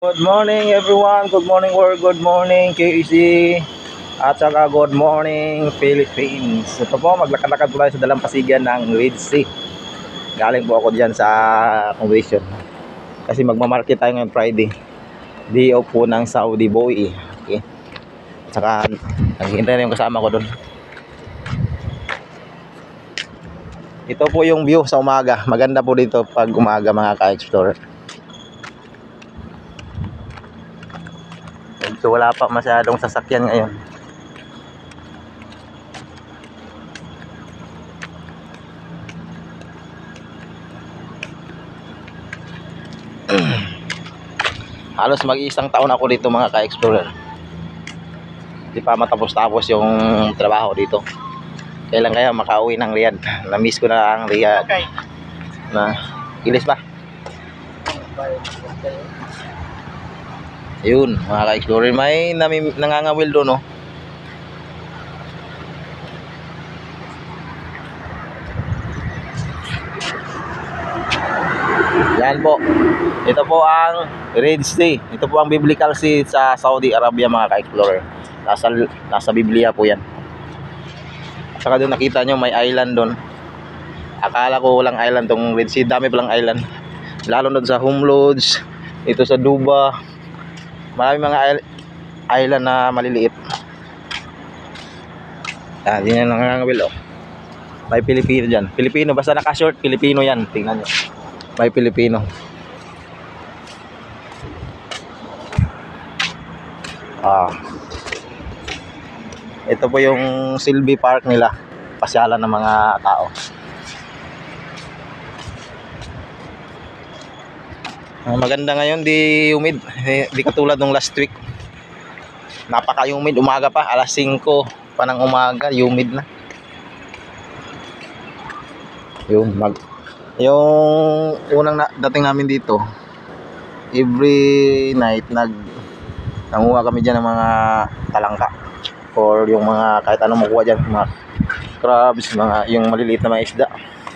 Good morning everyone, good morning world, good morning QEC, at saka good morning Philippines. Ito po, maglakad-lakad po tayo sa dalampasigan ng Red Sea. Galing po ako dyan sa convention kasi magmamarket tayo ngayong Friday. Day off po ng Saudi boy. Okay. At saka naghihintay na yung kasama ko doon. Ito po yung view sa umaga. Maganda po dito pag umaga mga ka-explorer. So wala pa masyadong sasakyan ngayon. Halos mag-isang taon ako dito mga ka-explorer. Hindi pa matapos-tapos yung trabaho dito. Kailan kaya makauwi ng Riyadh? Na-miss ko na ang Riyadh. Okay. Na, ilis ba? Ayun, mga ka-explorer, may nangangawil doon, no? Yan po. Ito po ang Red Sea. Ito po ang biblical sea sa Saudi Arabia mga ka-explorer. Nasa Biblia po yan. At saka doon nakita nyo may island doon. Akala ko walang island tong Red Sea. Dami palang island. Lalo doon sa Home Lodge. Ito sa Duba. Marami mga island na maliliit. Yan, yun yung nangangawil, oh. May Pilipino dyan. Pilipino, basta naka-short, Pilipino yan. Tingnan nyo. May Pilipino. Ito po yung Silby Park nila. Pasyalan ng mga tao. Maganda ngayon, di humid. Di katulad ng last week. Napaka-humid, umaga pa, alas 5 pa ng umaga, humid na. Yung unang dating namin dito, every night nanguha kami dyan ng mga talangka or yung mga kahit anong makuha dyan, mga crabs, yung maliliit na mga isda,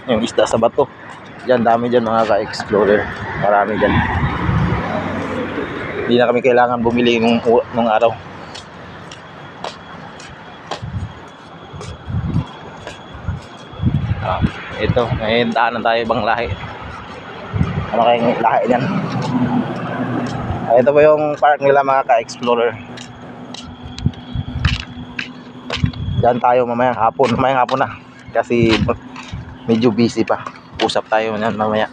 yung isda sa bato. Dyan, dami dyan mga ka-explorer. Marami dyan. Hindi na kami kailangan bumili nung araw. Ito, ngayon daanan tayo ibang lahi. Ano kayong lahi niyan? Ito po yung park nila mga ka-explorer. Diyan tayo mamayang hapon. Mamayang hapon na. Kasi medyo busy pa. Usap tayo niyan mamaya.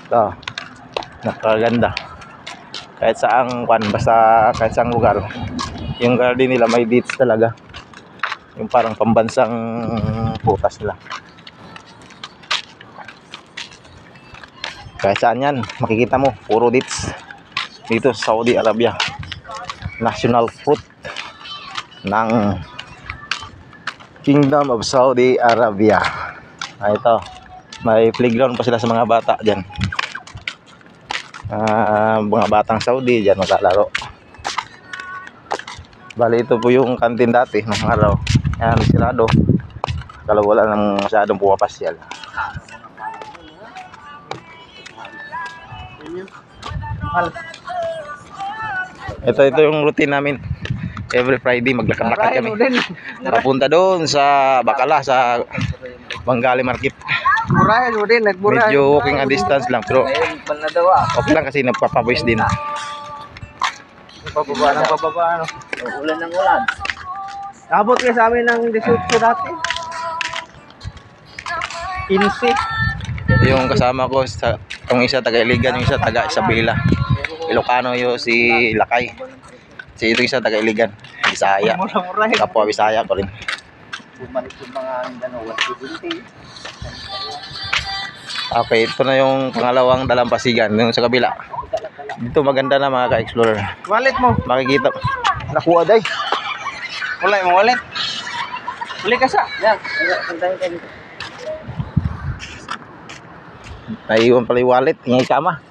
Ito, nakaganda. Kahit saang basta kahit saang lugar. Yung garden nila may dates talaga. Yung parang pambansang putas nila. Kahit saan yan, makikita mo, puro dates. Dito sa Saudi Arabia. National fruit ng Kingdom of Saudi Arabia. Ito, may playground pa sila sa mga bata dyan. Mga batang Saudi dyan maglalaro. Bali ito po yung kantin dati ng araw. Yan, sirado. Kalau wala nang masyadong pumapasyal. Ito yung routine namin. Every Friday maglakad-lakad kami. Papunta doon sa Bacala, sa Bengali Market. Medyo walking a distance lang, pero okay lang kasi nagpapawis din. Pababa ng pababa, ano? Ulan ng ulan. Abot kayo sa amin ng 18 dati. 15. Yung kasama ko, yung isa taga-Iligan, yung isa taga-Isabela. Ilocano yung si Lakay. Si ito isa taga-Iligan. Bisaya. Kapwa Bisaya ko rin. Okay, ito na yung pangalawang dalampasigan. Yung sa kabila. Dito maganda na mga ka-explorer. Wallet mo. Makikita. Nakuha day. Wala yung wallet. Balik ka sa. Yan. Naiiwan pala yung wallet. Ingay kama.